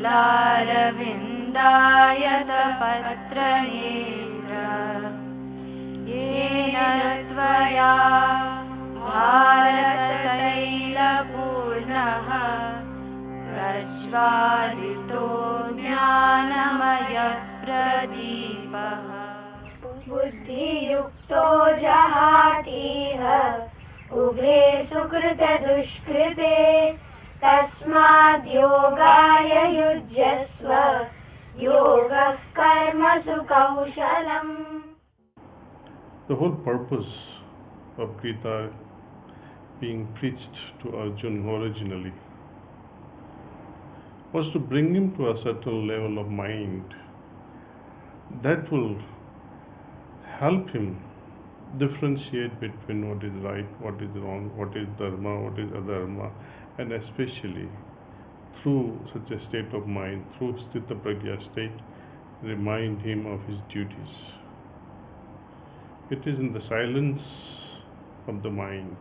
कमलारविन्दायतपत्रनेत्र येन त्वया भारततैलपूर्णः प्रज्वालितो ज्ञानमयप्रदीपः बुद्धियुक्तो जहातीह उभे सुकृतदुष्कृते तस्माद् योगाय युज्यस्व योगः कर्मसु कौशलम्. The whole purpose of Gita being preached to Arjuna originally was to bring him to a certain level of mind that will help him differentiate between what is right, what is wrong, what is dharma, what is adharma, and especially through such a state of mind, through sthita prajna state, remind him of his duties. It is in the silence of the mind,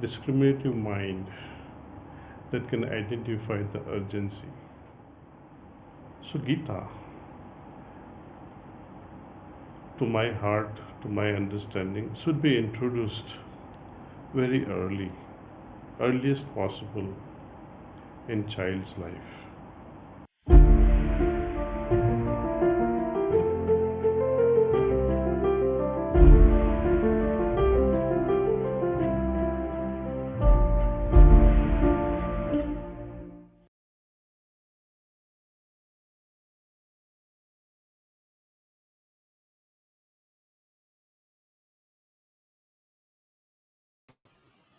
discriminative mind, that can identify the urgency. So Gita, to my heart, to my understanding, should be introduced very early, earliest possible in child's life.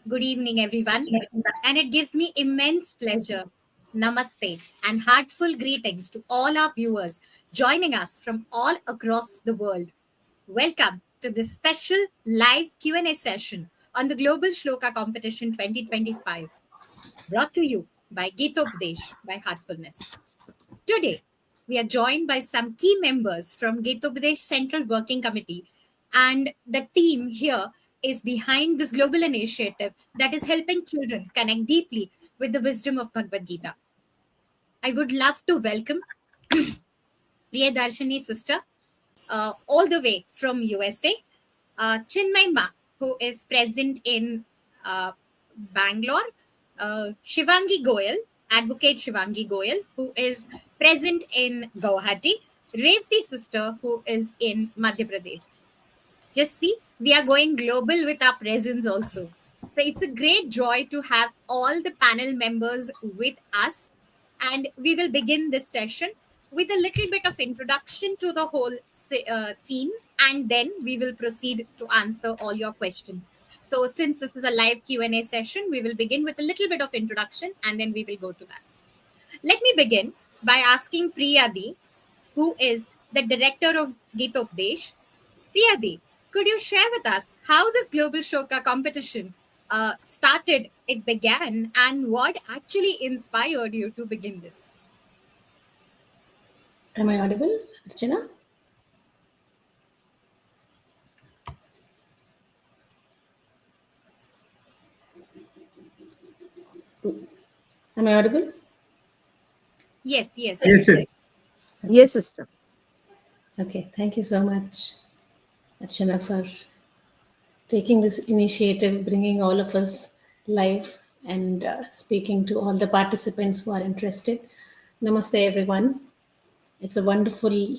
Good evening, everyone, and it gives me immense pleasure, namaste, and heartful greetings to all our viewers joining us from all across the world. Welcome to this special live Q&A session on the Global Shloka Competition 2025, brought to you by Gitopadesh by Heartfulness. Today, we are joined by some key members from Gitopadesh Central Working Committee, and the team here is behind this global initiative that is helping children connect deeply with the wisdom of Bhagavad Gita. I would love to welcome Priyadarshini sister, all the way from USA, Chinmay Ma, who is present in Bangalore, Shivangi Goyal, Advocate Shivangi Goyal, who is present in Guwahati, Revati sister, who is in Madhya Pradesh. Just see, we are going global with our presence also. So it's a great joy to have all the panel members with us. And we will begin this session with a little bit of introduction to the whole scene. And then we will proceed to answer all your questions. So since this is a live Q&A session, we will begin with a little bit of introduction and then we will go to that. Let me begin by asking Priyadi, who is the director of Gitopadesh. Priyadi, could you share with us how this Global Shloka competition started, it began, and what actually inspired you to begin this? Am I audible, Archana? Am I audible? Yes. Yes. Yes, sister. Okay, thank you so much, Archana, for taking this initiative, bringing all of us live and speaking to all the participants who are interested. Namaste, everyone. It's a wonderful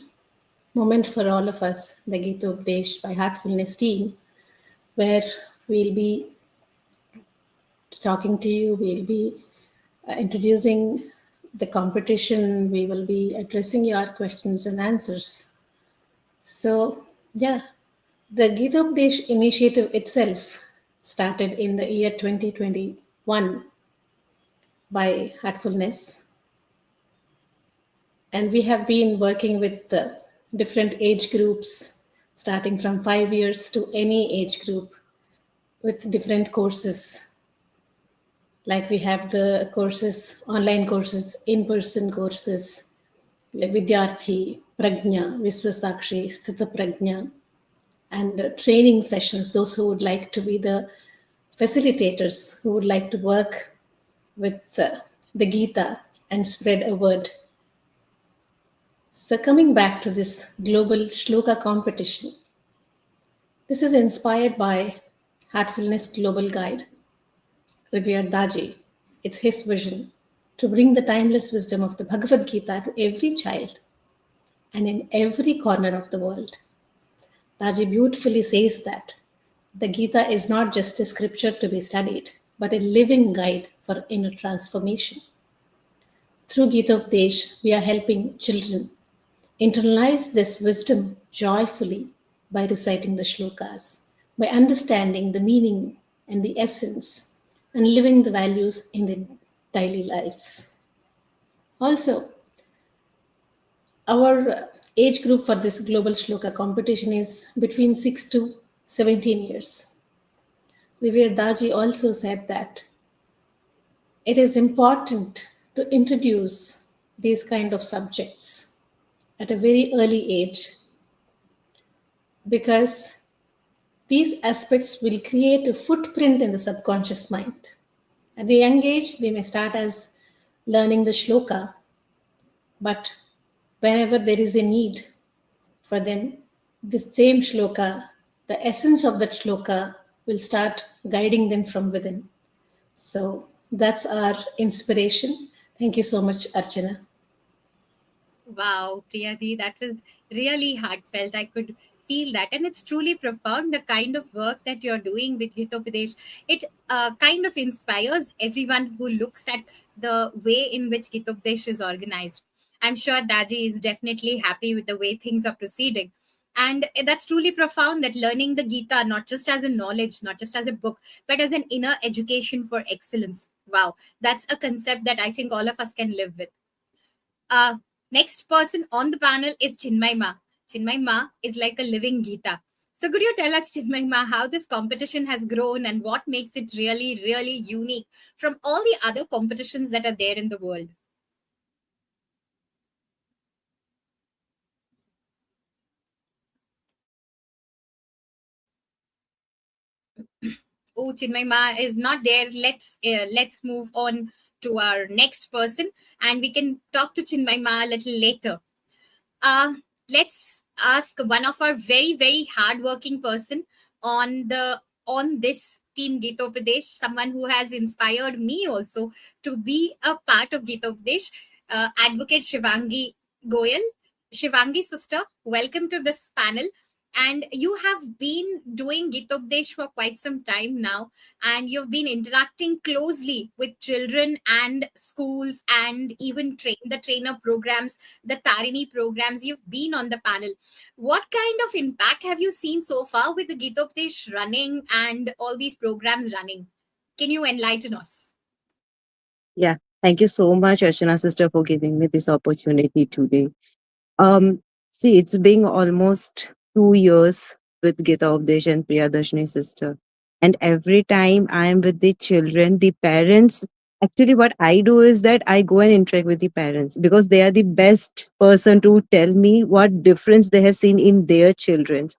moment for all of us, the Gitopadesh by Heartfulness team, where we'll be talking to you, we'll be introducing the competition, we will be addressing your questions and answers. So, yeah, the Gitopadesh initiative itself started in the year 2021 by Heartfulness. And we have been working with different age groups, starting from 5 years to any age group, with different courses. Like we have the courses, online courses, in-person courses, like Vidyarthi, Prajna, Viswasakshi, Sthita Prajna, and training sessions, those who would like to be the facilitators, who would like to work with the Gita, and spread a word. So, coming back to this global shloka competition, this is inspired by Heartfulness Global Guide, revered Daji. It's his vision to bring the timeless wisdom of the Bhagavad Gita to every child and in every corner of the world. Daji beautifully says that the Gita is not just a scripture to be studied, but a living guide for inner transformation. Through Gitopadesh, we are helping children internalize this wisdom joyfully by reciting the shlokas, by understanding the meaning and the essence, and living the values in their daily lives. Also, our age group for this global shloka competition is between 6 to 17 years. Vivek Daji also said that it is important to introduce these kind of subjects at a very early age because these aspects will create a footprint in the subconscious mind. At the young age, they may start as learning the shloka, but whenever there is a need for them, the same shloka, the essence of that shloka will start guiding them from within. So that's our inspiration. Thank you so much, Archana. Wow, Priyadi, that was really heartfelt. I could feel that. And it's truly profound, the kind of work that you're doing with Gitopadesh. It kind of inspires everyone who looks at the way in which Gitopadesh is organized. I'm sure Daji is definitely happy with the way things are proceeding. And that's truly profound, that learning the Gita, not just as a knowledge, not just as a book, but as an inner education for excellence. Wow, that's a concept that I think all of us can live with. Uh, Next person on the panel is Chinmay Ma. Chinmay Ma is like a living Gita. So could you tell us, Chinmay Ma, how this competition has grown and what makes it really, really unique from all the other competitions that are there in the world? Oh, Chinmay Ma is not there. Let's move on to our next person, and we can talk to Chinmay Ma a little later. uh, let's ask one of our very very hardworking person on the on this team Gitopadesh, someone who has inspired me also to be a part of Gitopadesh, advocate Shivangi Goyal. Shivangi sister, welcome to this panel. And you have been doing Gitopdesh for quite some time now, and you've been interacting closely with children and schools and even the trainer programs, the Tarini programs. You've been on the panel. What kind of impact have you seen so far with the Gitopdesh running and all these programs running? Can you enlighten us? Yeah. Thank you so much, Archana sister, for giving me this opportunity today. Um, See, it's been almost 2 years with Gita Updesh and Priyadarshini sister. And every time I am with the children, the parents, actually what I do is that I go and interact with the parents because they are the best person to tell me what difference they have seen in their children.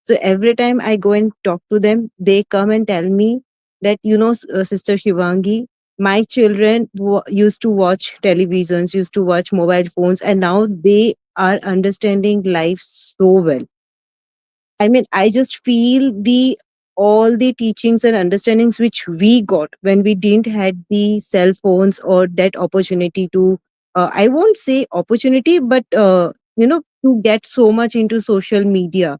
So every time I go and talk to them, they come and tell me that, Sister Shivangi, my children used to watch televisions, used to watch mobile phones, and now they are understanding life so well. I mean, I just feel the all the teachings and understandings which we got when we didn't had the cell phones or that opportunity to, I won't say opportunity, but to get so much into social media.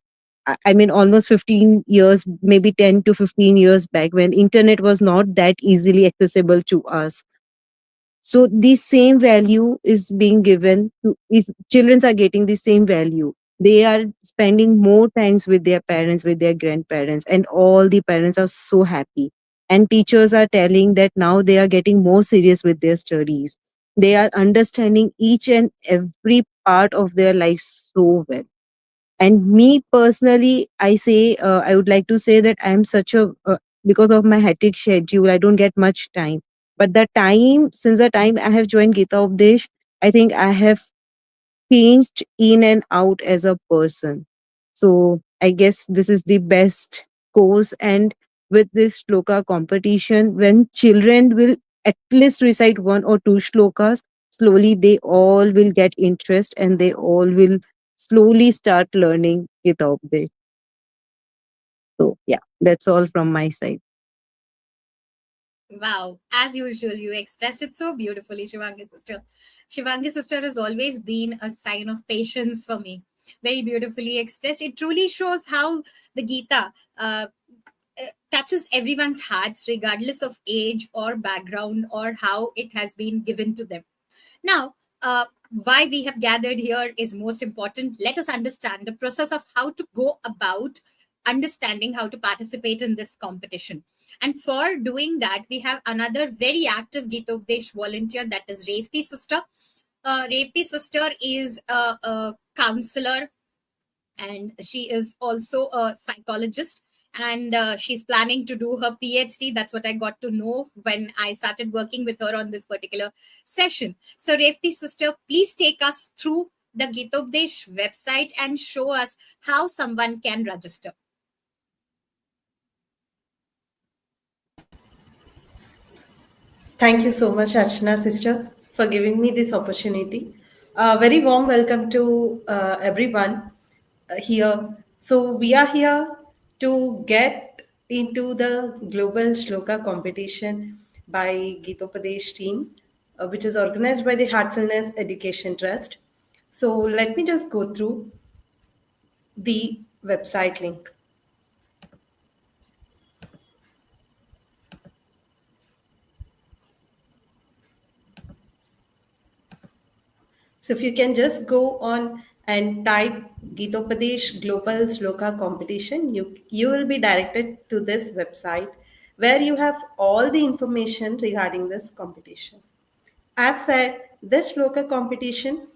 I mean, almost 15 years, maybe 10 to 15 years back, when internet was not that easily accessible to us. So the same value is being given to is children are getting the same value. They are spending more times with their parents, with their grandparents, and all the parents are so happy. And teachers are telling that now they are getting more serious with their studies. They are understanding each and every part of their life so well. And me personally, I would like to say that I'm such a because of my hectic schedule, I don't get much time. But the time since the time I have joined Gita Updesh, I think I have changed in and out as a person. So I guess this is the best course. And with this sloka competition, when children will at least recite one or two shlokas, slowly they all will get interest and they all will slowly start learning Gita Updesh. So yeah, that's all from my side. Wow, as usual, you expressed it so beautifully, Shivangi sister. Shivangi sister has always been a sign of patience for me. Very beautifully expressed. It truly shows how the Gita touches everyone's hearts, regardless of age or background or how it has been given to them. Now, why we have gathered here is most important. Let us understand the process of how to go about understanding how to participate in this competition. And for doing that, we have another very active Gitopadesh volunteer, that is Revti sister. Revti sister is a counselor, and she is also a psychologist, and she's planning to do her PhD. That's what I got to know when I started working with her on this particular session. So Revti sister, please take us through the Gitopdesh website and show us how someone can register. Thank you so much, Archana sister, for giving me this opportunity. Very warm welcome to everyone here. So we are here to get into the global shloka competition by Gitopadesh team, which is organized by the Heartfulness Education Trust. So let me just go through the website link. So if you can just go on and type Gitopadesh Global Sloka Competition, you will be directed to this website where you have all the information regarding this competition. As said, this Sloka competition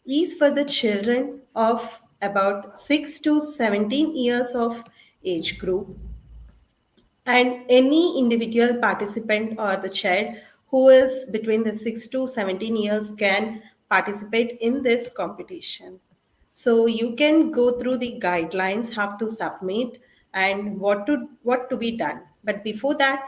is for the children of about 6 to 17 years of age group, and any individual participant or the child who is between the 6 to 17 years can participate in this competition. So you can go through the guidelines, how to submit and what to be done. But before that,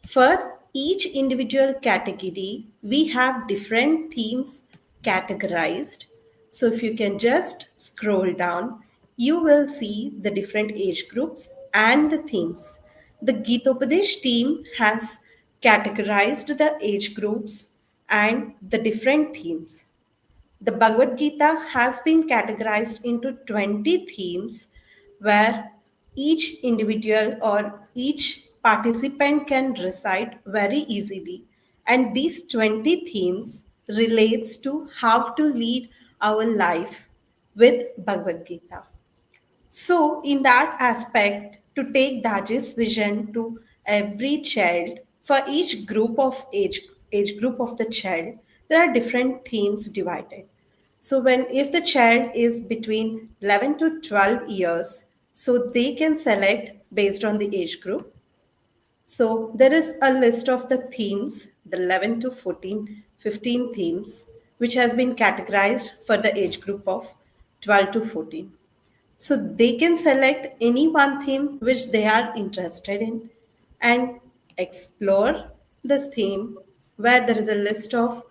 for each individual category, we have different themes categorized. So if you can just scroll down, you will see the different age groups and the themes. The Gitopadesh team has categorized the age groups and the different themes. The Bhagavad Gita has been categorized into 20 themes where each individual or each participant can recite very easily, and these 20 themes relates to how to lead our life with Bhagavad Gita. So, in that aspect, to take Daji's vision to every child, for each age group of the child, there are different themes divided. So, when if the child is between 11 to 12 years, so they can select based on the age group. So there is a list of the themes, the 11 to 14, 15 themes, which has been categorized for the age group of 12 to 14. So they can select any one theme which they are interested in and explore this theme where there is a list of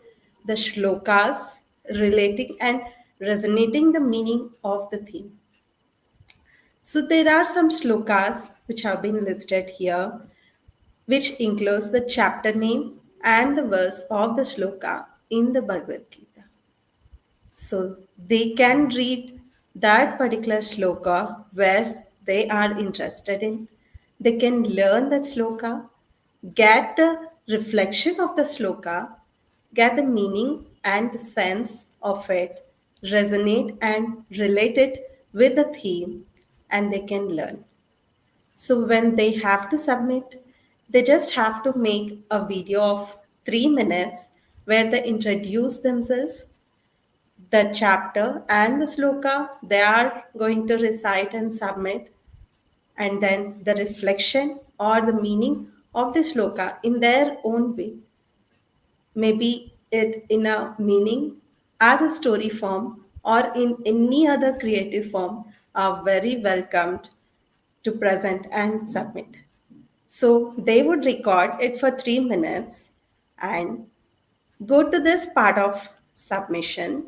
the shlokas relating and resonating the meaning of the theme. So there are some shlokas which have been listed here, which includes the chapter name and the verse of the shloka in the Bhagavad Gita. So they can read that particular shloka where they are interested in. They can learn that shloka, get the reflection of the shloka, get the meaning and the sense of it, resonate and relate it with the theme, and they can learn. So when they have to submit, they just have to make a video of 3 minutes where they introduce themselves, the chapter and the sloka they are going to recite and submit, and then the reflection or the meaning of the sloka in their own way. Maybe it in a meaning as a story form or in any other creative form are very welcomed to present and submit. So they would record it for 3 minutes and go to this part of submission.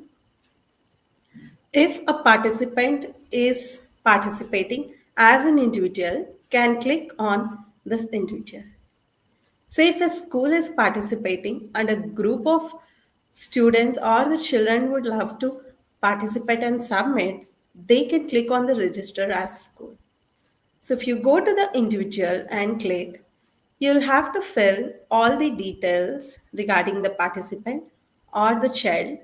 If a participant is participating as an individual, can click on this individual. Say if a school is participating and a group of students or the children would love to participate and submit, they can click on the register as school. So if you go to the individual and click, you'll have to fill all the details regarding the participant or the child.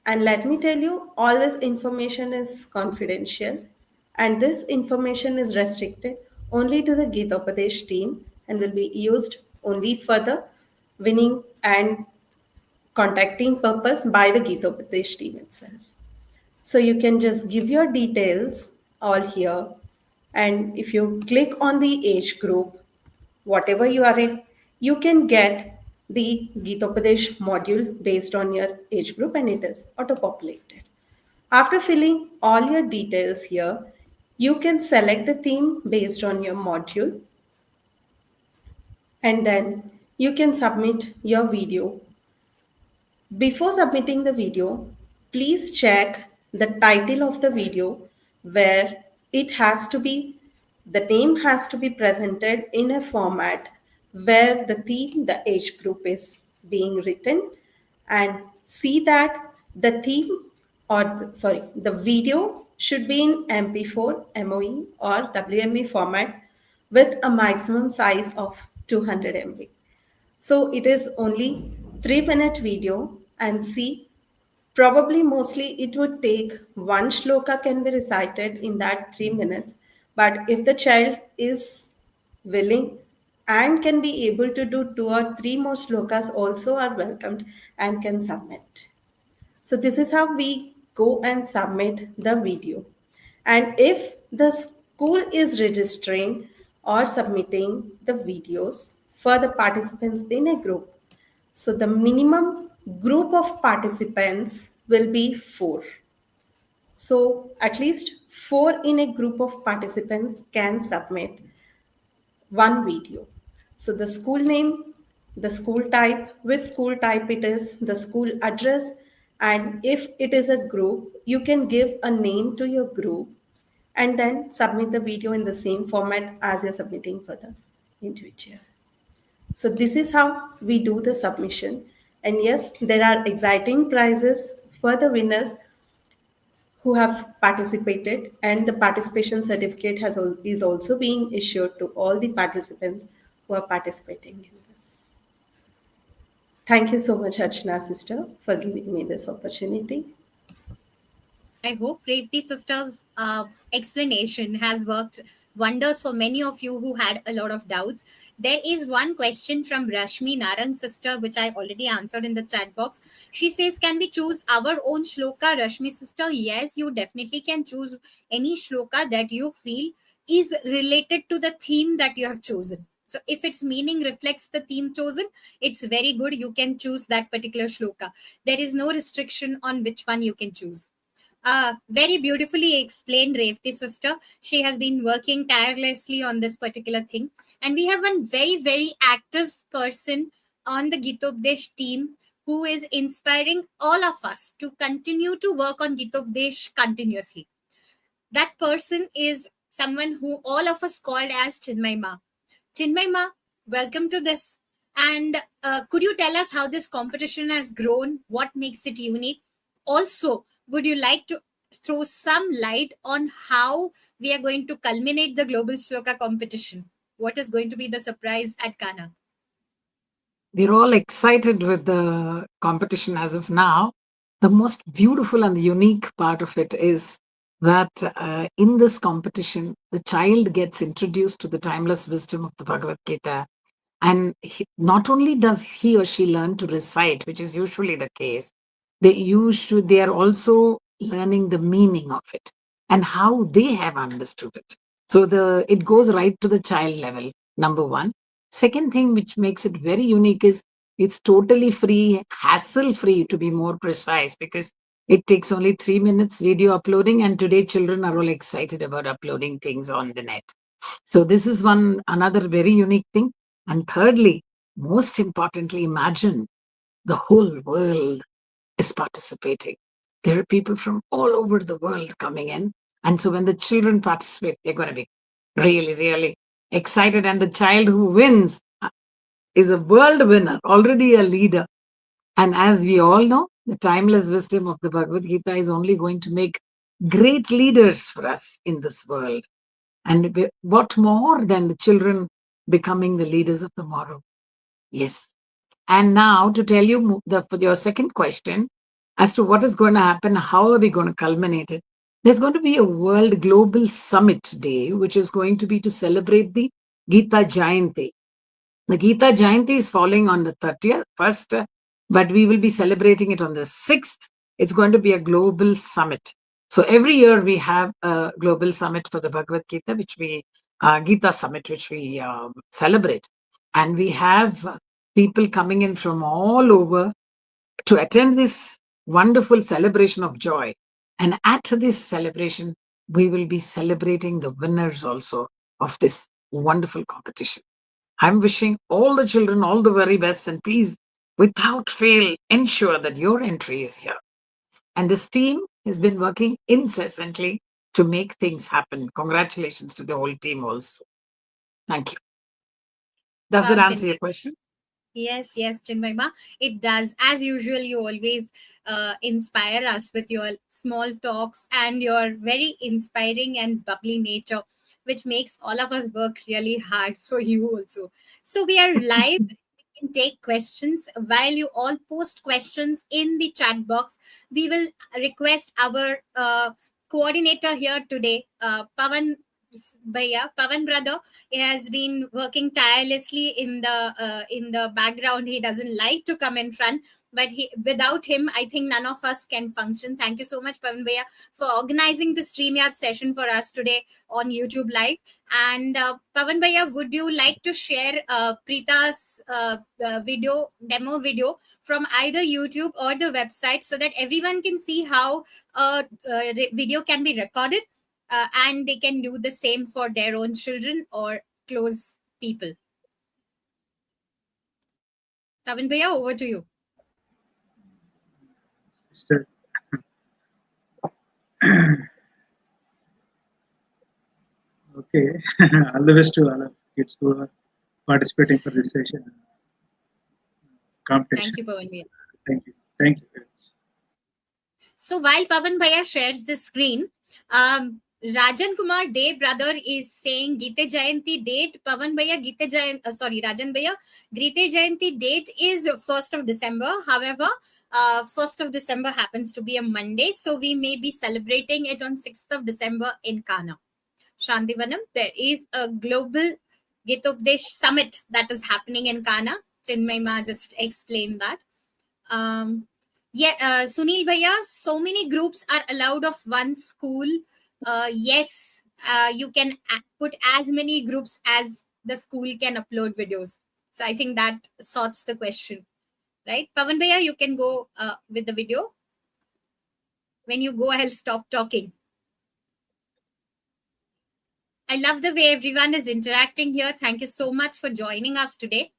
And let me tell you, all this information is confidential and this information is restricted only to the Gitopadesh team and will be used only for the winning and contacting purpose by the Gitopadesh team itself. So you can just give your details all here. And if you click on the age group, whatever you are in, you can get the Gitopadesh module based on your age group and it is auto-populated. After filling all your details here, you can select the theme based on your module and then you can submit your video. Before submitting the video, please check the title of the video where it has to be, the name has to be presented in a format where the theme, the age group is being written, and see that the theme the video should be in MP4, MOE or WME format with a maximum size of 200 MB. So it is only 3-minute video and see, probably mostly it would take one shloka can be recited in that 3 minutes. But if the child is willing and can be able to do 2 or 3 more shlokas also are welcomed and can submit. So this is how we go and submit the video. And if the school is registering or submitting the videos for the participants in a group, so the minimum group of participants will be 4. So at least 4 in a group of participants can submit one video. So the school name, the school type, which school type it is, the school address, and if it is a group, you can give a name to your group and then submit the video in the same format as you're submitting for the individual. So this is how we do the submission. And yes, there are exciting prizes for the winners who have participated, and the participation certificate is also being issued to all the participants who are participating in this. Thank you so much, Archana sister, for giving me this opportunity. I hope Preti sister's explanation has worked wonders for many of you who had a lot of doubts. There is one question from Rashmi Narang sister, which I already answered in the chat box. She says, can we choose our own shloka? Rashmi sister, yes, you definitely can choose any shloka that you feel is related to the theme that you have chosen. So if its meaning reflects the theme chosen, it's very good. You can choose that particular shloka. There is no restriction on which one you can choose. Very beautifully explained, Revati sister. She has been working tirelessly on this particular thing. And we have one very, very active person on the Gitopadesh team who is inspiring all of us to continue to work on Gitopadesh continuously. That person is someone who all of us called as Chinmay Ma. Chinmay Ma, welcome to this. And could you tell us how this competition has grown? What makes it unique? Also, would you like to throw some light on how we are going to culminate the Global Sloka competition? What is going to be the surprise at Ghana? We're all excited with the competition as of now. The most beautiful and the unique part of it is that in this competition, the child gets introduced to the timeless wisdom of the Bhagavad Gita. And not only does he or she learn to recite, which is usually the case, they are also learning the meaning of it and how they have understood it. So it goes right to the child level, number one. Second thing which makes it very unique is it's totally free, hassle-free to be more precise, because it takes only 3 minutes video uploading, and today children are all excited about uploading things on the net. So this is another very unique thing. And thirdly, most importantly, imagine the whole world is participating. There are people from all over the world coming in. And so when the children participate, they're going to be really, really excited. And the child who wins is a world winner, already a leader. And as we all know, the timeless wisdom of the Bhagavad Gita is only going to make great leaders for us in this world. And what more than the children becoming the leaders of tomorrow? Yes. And now to tell you for your second question as to what is going to happen, how are we going to culminate it? There's going to be a World Global Summit Day, which is going to be to celebrate the Gita Jayanti. The Gita Jayanti is falling on the 30th, first, but we will be celebrating it on the 6th. It's going to be a global summit. So every year we have a global summit for the Bhagavad Gita, Gita Summit, which we celebrate. And we have people coming in from all over to attend this wonderful celebration of joy. And at this celebration, we will be celebrating the winners also of this wonderful competition. I'm wishing all the children all the very best, and please, without fail, ensure that your entry is here. And this team has been working incessantly to make things happen. Congratulations to the whole team also. Thank you. Does that answer your question? Yes, yes, Chinmay, it does. As usual, you always inspire us with your small talks and your very inspiring and bubbly nature, which makes all of us work really hard for you also. So we are live. We can take questions. While you all post questions in the chat box, we will request our coordinator here today, Pavan brother, he has been working tirelessly in the background. He doesn't like to come in front, but without him, I think none of us can function. Thank you so much, Pavan Bhaiya, for organizing the StreamYard session for us today on YouTube Live. And Pavan Bhaiya, would you like to share Preeta's demo video from either YouTube or the website so that everyone can see how a video can be recorded? And they can do the same for their own children or close people. Pavan Bhaiya, over to you. Sister. Okay, all the best to all of kids who are participating for this session competition. Thank you, Pavan Bhaiya. Thank you. Thank you very much. So while Pavan Bhaiya shares the screen, Rajan Kumar Day brother is saying Gita Jayanti date. Pavan Bhaiya, Rajan Bhaiya, Gita Jayanti date is 1st of December. However, 1st of December happens to be a Monday, so we may be celebrating it on 6th of December in Kana. Shantivanam, there is a global Gitopadesh summit that is happening in Kana. Chinmay Ma just explained that. Sunil Bhaiya, so many groups are allowed of one school. Yes, you can put as many groups as the school can upload videos. So I think that sorts the question, right? Pavan Bhaiya, you can go with the video. When you go, I'll stop talking. I love the way everyone is interacting here. Thank you so much for joining us today.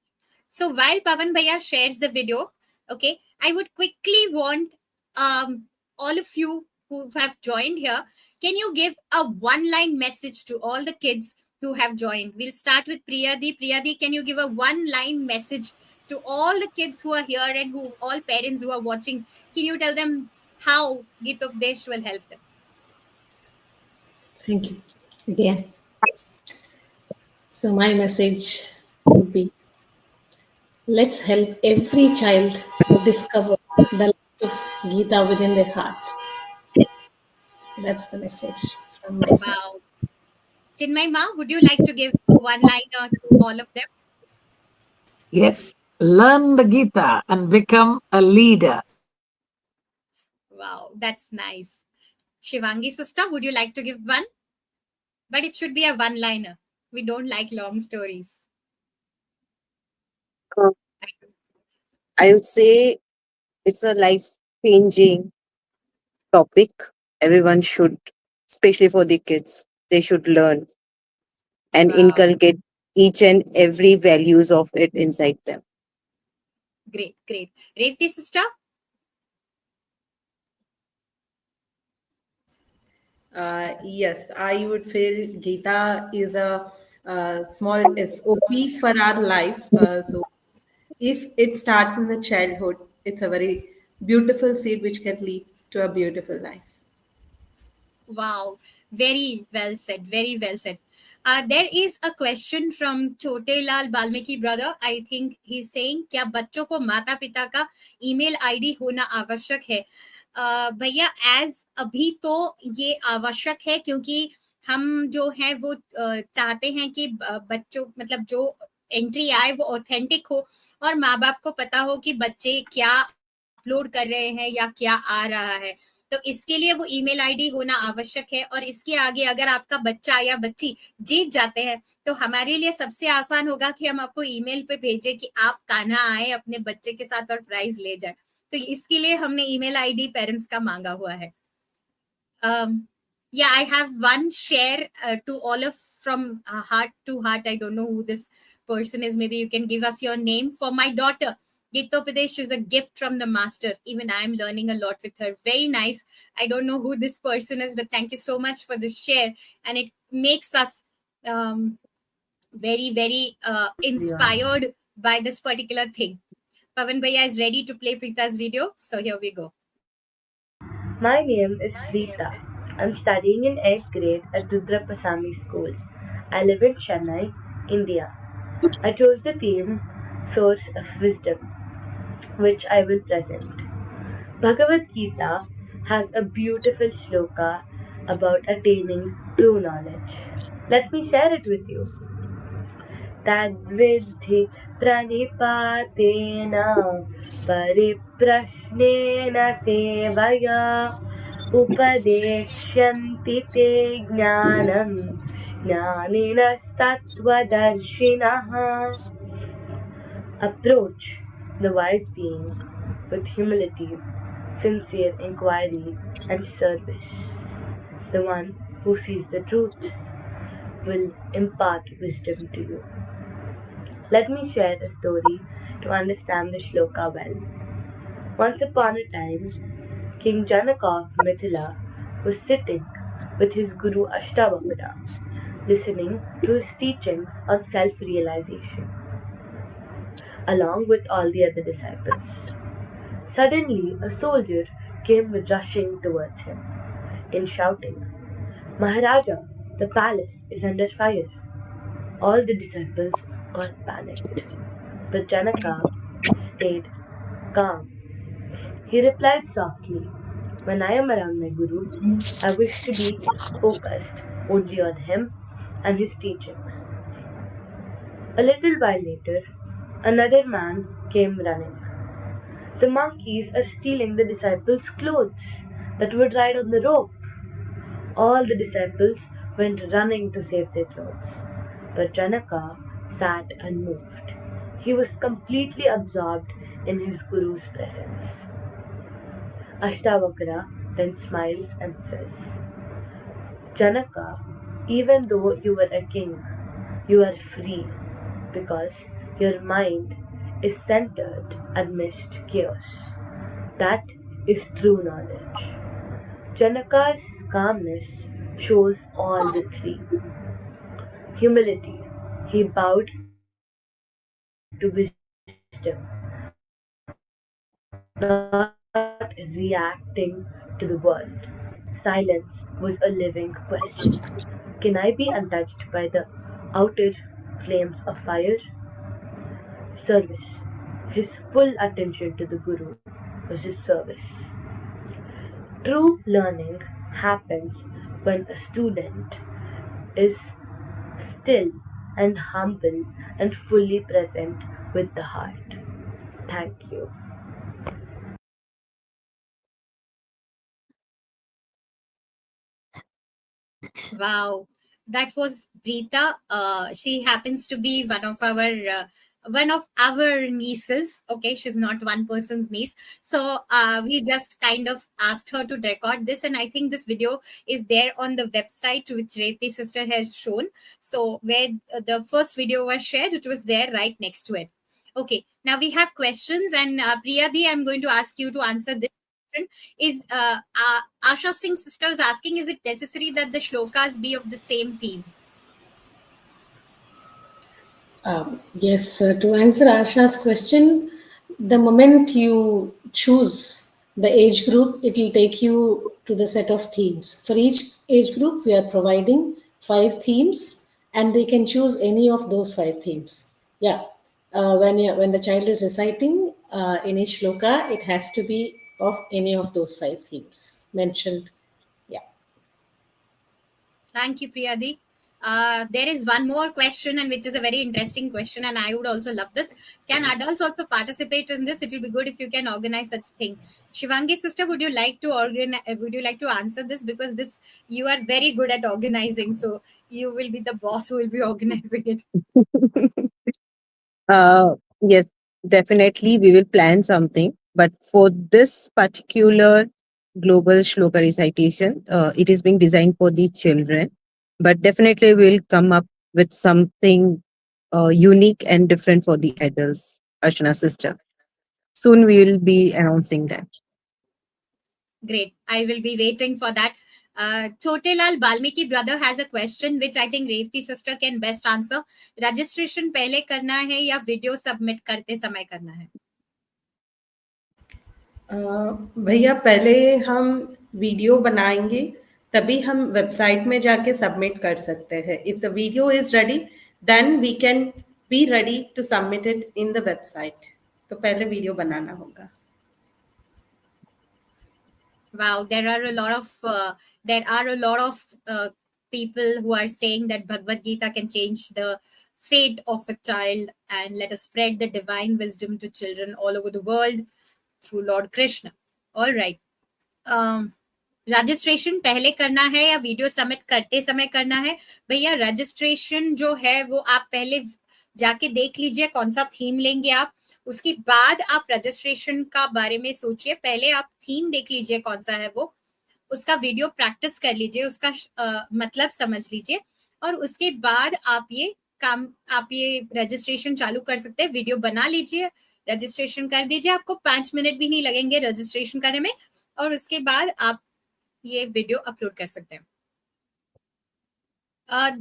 So while Pavan Bhaiya shares the video, okay, I would quickly want all of you who have joined here, can you give a one-line message to all the kids who have joined? We'll start with Priyadi. Priyadi, can you give a one-line message to all the kids who are here and all parents who are watching? Can you tell them how Gitopadesh will help them? Thank you again. So my message would be, let's help every child discover the light of Gita within their hearts. That's the message from my side. Wow. Chinmay Ma, would you like to give a one-liner to all of them? Yes. Learn the Gita and become a leader. Wow, that's nice. Shivangi sister, would you like to give one? But it should be a one-liner. We don't like long stories. Uh, I would say it's a life changing topic. Everyone should, especially for the kids, they should learn and Wow. inculcate each and every values of it inside them. Great, great. Revati sister? Yes, I would feel Gita is a small SOP for our life. So if it starts in the childhood, it's a very beautiful seed which can lead to a beautiful life. Wow, very well said. Very well said. There is a question from Chote Lal Balmiki brother. I think he's saying, क्या बच्चों को माता पिता का email ID होना आवश्यक है? भैया, एज अभी तो ये आवश्यक है, क्योंकि हम जो है वो चाहते हैं कि बच्चों मतलब जो एंट्री आए वो ऑथेंटिक हो और माँ बाप को पता हो कि बच्चे क्या अपलोड कर रहे हैं या क्या आ रहा है। तो इसके लिए वो ईमेल आईडी होना आवश्यक है। और इसके आगे अगर आपका बच्चा या बच्ची जीत जाते हैं तो हमारे लिए सबसे आसान होगा कि हम आपको ईमेल पे भेजें कि आप कान्हा आए अपने बच्चे के साथ और प्राइज ले जाए। तो इसके लिए हमने ईमेल आईडी पेरेंट्स का मांगा हुआ है। Yeah, I have one share to all of from heart to heart. I don't know who this person is. Maybe you can give us your name. For my daughter, Gitopadesh is a gift from the master. Even I am learning a lot with her. Very nice. I don't know who this person is, but thank you so much for this share. And it makes us very, very inspired by this particular thing. Pavan Bhaiya is ready to play Preeta's video. So here we go. My name is Preeta. I'm studying in 8th grade at Rudrapasami School. I live in Chennai, India. I chose the theme Source of Wisdom, which I will present. Bhagavad Gita has a beautiful sloka about attaining true knowledge. Let me share it with you. तद्विद्धि प्रणिपातेन परिप्रश्नेन सेवया उपदेक्ष्यन्ति ते ज्ञानं ज्ञानिनस्तत्त्वदर्शिनः. Approach the wise being with humility, sincere inquiry, and service. The one who sees the truth will impart wisdom to you. Let me share a story to understand the shloka well. Once upon a time, King Janaka of Mithila was sitting with his guru Ashtavakra, listening to his teachings on self-realization, along with all the other disciples. Suddenly, a soldier came rushing towards him, in shouting, Maharaja, the palace is under fire. All the disciples got panicked, but Janaka stayed calm. He replied softly, When I am around my Guru, I wish to be focused only on him and his teachings. A little while later, another man came running. The monkeys are stealing the disciples' clothes that were tied on the rope. All the disciples went running to save their clothes, but Janaka sat unmoved. He was completely absorbed in his Guru's presence. Ashtavakra then smiles and says, Janaka, even though you were a king, you are free because your mind is centered amidst chaos. That is true knowledge. Janaka's calmness shows all the three. Humility. He bowed to wisdom, not reacting to the world. Silence was a living question. Can I be untouched by the outer flames of fire? Service. His full attention to the Guru was his service. True learning happens when a student is still and humble and fully present with the heart. Thank you. Wow, that was Preeta. She happens to be one of our one of our nieces. Okay, she's not one person's niece. So we just kind of asked her to record this, and I think this video is there on the website which Reti sister has shown. So where the first video was shared, it was there right next to it. Okay, now we have questions, and Priyadi, I'm going to ask you to answer this question. Is Asha Singh sister is asking, is it necessary that the shlokas be of the same theme? Yes, to answer Asha's question, the moment you choose the age group, it will take you to the set of themes. For each age group, we are providing 5 themes, and they can choose any of those 5 themes. Yeah, when the child is reciting in each shloka, it has to be of any of those 5 themes mentioned. Yeah. Thank you, Priyadi. There is one more question, and which is a very interesting question, and I would also love this. Can adults also participate in this? It will be good if you can organize such thing. Shivangi sister, would you like to Would you like to answer this, because this you are very good at organizing, so you will be the boss who will be organizing it. Yes, definitely we will plan something. But for this particular global shloka recitation, it is being designed for the children. But definitely we'll come up with something unique and different for the adults, Ashna sister. Soon we will be announcing that. Great. I will be waiting for that. Chotelal Balmiki brother has a question which I think Revti sister can best answer. Registration पहले करना है या video submit करते समय करना है? भैया पहले हम वीडियो बनाएंगे, तभी हम वेबसाइट में जाके सबमिट कर सकते हैं. If the video is ready, then we can be ready to submit it in the website. तो पहले वीडियो बनाना होगा. Wow, there are a lot of people who are saying that Bhagavad Gita can change the fate of a child, and let us spread the divine wisdom to children all over the world through Lord Krishna. All right. Registration पहले करना है या video submit करते समय करना है? भैया registration जो है वो आप पहले जाके देख लीजिए कौन सा थीम लेंगे आप, उसके बाद आप रजिस्ट्रेशन का बारे में सोचिए. पहले आप थीम देख लीजिए कौन सा है वो, उसका वीडियो प्रैक्टिस कर लीजिए, उसका मतलब समझ लीजिए, और उसके बाद आप ये रजिस्ट्रेशन चालू कर सकते हैं. वीडियो बना लीजिए, रजिस्ट्रेशन कर दीजिए, आपको 5 मिनट भी नहीं लगेंगे रजिस्ट्रेशन करने में, और उसके बाद आप ये वीडियो अपलोड कर सकते हैं.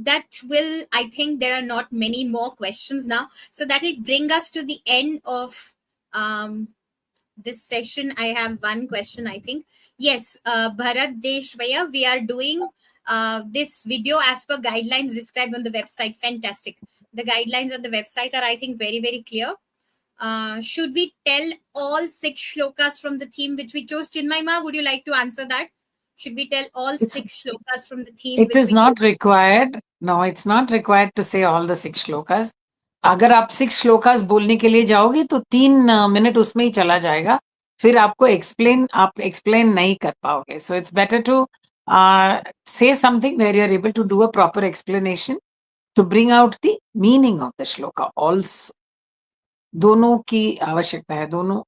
That will, I think there are not many more questions now. So that will bring us to the end of this session. I have one question, I think. Yes, Bharat Deshvaya, we are doing this video as per guidelines described on the website. Fantastic. The guidelines on the website are, I think, very, very clear. Should we tell all 6 shlokas from the theme which we chose? Chinmay Ma, would you like to answer that? Should we tell all 6 shlokas from the theme? It is not required. No, it's not required to say all the 6 shlokas. अगर आप 6 श्लोकास बोलने के लिए जाओगे तो 3 minute उसमें ही चला जाएगा, फिर आपको एक्सप्लेन नहीं कर पाओगे. So it's better to say something where you're able to do a proper explanation to bring out the meaning of the shloka also. दोनों की आवश्यकता है, दोनों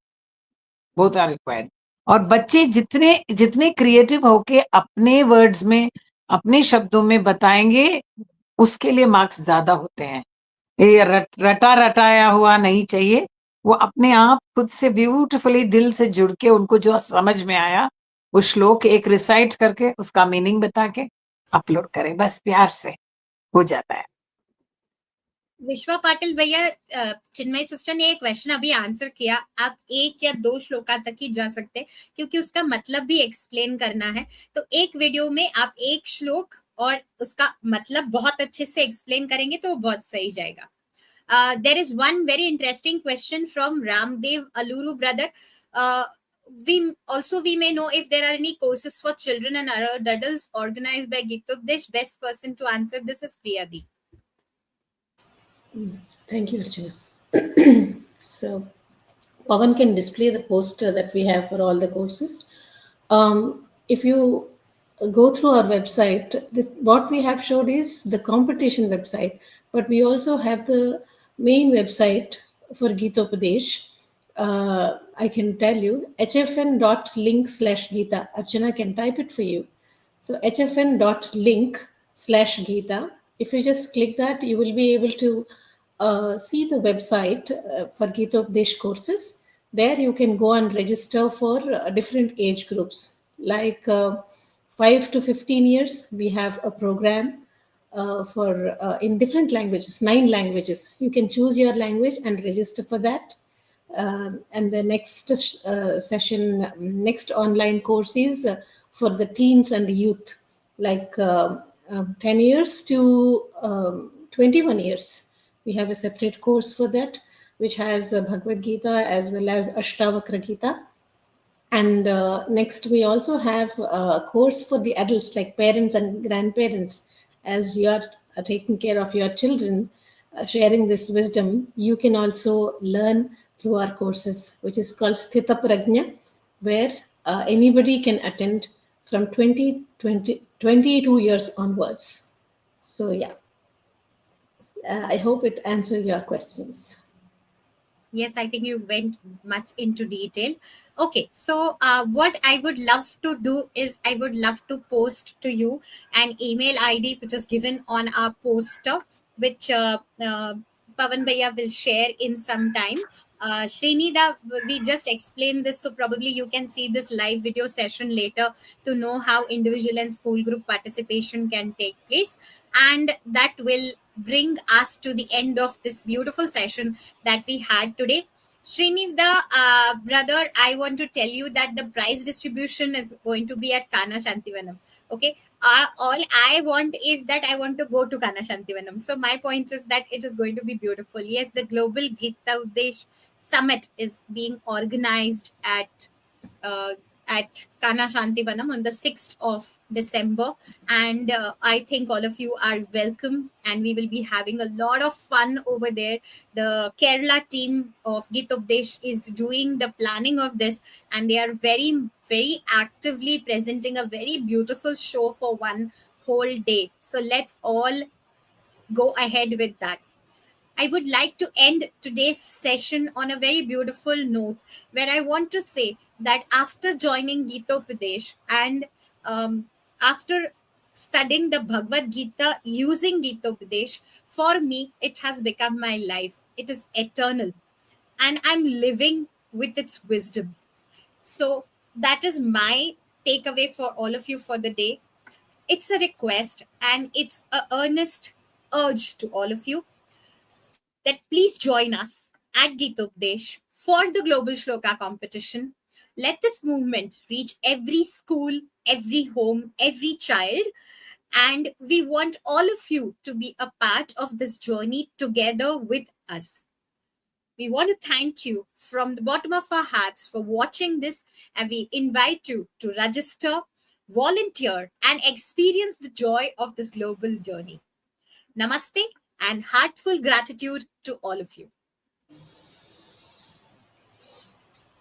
both are required. और बच्चे जितने क्रिएटिव होके अपने वर्ड्स में, अपने शब्दों में बताएंगे, उसके लिए मार्क्स ज्यादा होते हैं. ये रटाया हुआ नहीं चाहिए. वो अपने आप खुद से ब्यूटीफुली दिल से जुड़ के उनको जो समझ में आया वो श्लोक एक रिसाइट करके उसका मीनिंग बता के अपलोड करें, बस प्यार से हो जाता है. विश्वा पाटिल भैया, चिन्मय सिस्टर ने एक क्वेश्चन अभी आंसर किया. आप 1 या 2 श्लोका तक ही जा सकते हैं क्योंकि उसका मतलब भी एक्सप्लेन करना है. तो एक वीडियो में आप 1 श्लोक और उसका मतलब बहुत अच्छे से एक्सप्लेन करेंगे तो बहुत सही जाएगा. There is one very interesting question from Ramdev Aluru brother. We may know if there are any courses for children and adults organized by Gitopadesh. Best person to answer this is Priyadi. Thank you, Archana. So, Pawan can display the poster that we have for all the courses. If you go through our website, what we have showed is the competition website, but we also have the main website for Gitopadesh, I can tell you hfn.link/Gita. Archana can type it for you. So hfn.link/Gita. If you just click that, you will be able to see the website for Gitopadesh courses. There you can go and register for different age groups. Like 5 to 15 years, we have a program for in different languages, 9 languages. You can choose your language and register for that. And the next session, next online course is for the teens and youth, like 10 years to 21 years. We have a separate course for that, which has Bhagavad Gita as well as Ashtavakra Gita. And next, we also have a course for the adults, like parents and grandparents. As you are taking care of your children, sharing this wisdom, you can also learn through our courses, which is called Sthita Prajna, where anybody can attend from 22 years onwards. So, yeah, I hope it answers your questions. Yes, I think you went much into detail. Okay, so what I would love to do is I would love to post to you an email ID which is given on our poster, which Pavan Bhaiya will share in some time. Srinida, we just explained this, so probably you can see this live video session later to know how individual and school group participation can take place. And that will bring us to the end of this beautiful session that we had today. Srinivda, brother, I want to tell you that the prize distribution is going to be at Kana Shantivanam. Okay. All I want is that I want to go to Kana Shantivanam. So my point is that it is going to be beautiful. Yes, the Global Gitopadesh Summit is being organized uh, at Kana Shantivanam on the 6th of December. And I think all of you are welcome, and we will be having a lot of fun over there. The Kerala team of Gitopadesh is doing the planning of this, and they are very, very actively presenting a very beautiful show for one whole day. So let's all go ahead with that. I would like to end today's session on a very beautiful note where I want to say that after joining Gitopadesh and after studying the Bhagavad Gita using Gitopadesh, for me, it has become my life. It is eternal, and I'm living with its wisdom. So, that is my takeaway for all of you for the day. It's a request and it's an earnest urge to all of you that please join us at Gitopadesh for the Global Shloka competition. Let this movement reach every school, every home, every child. And we want all of you to be a part of this journey together with us. We want to thank you from the bottom of our hearts for watching this, and we invite you to register, volunteer, and experience the joy of this global journey. Namaste and heartful gratitude to all of you.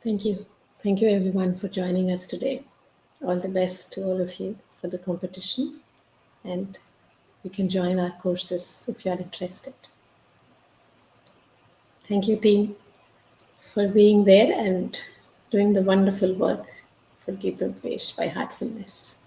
Thank you. Thank you, everyone, for joining us today. All the best to all of you for the competition. And you can join our courses if you are interested. Thank you, team, for being there and doing the wonderful work for Gitopadesh by Heartfulness.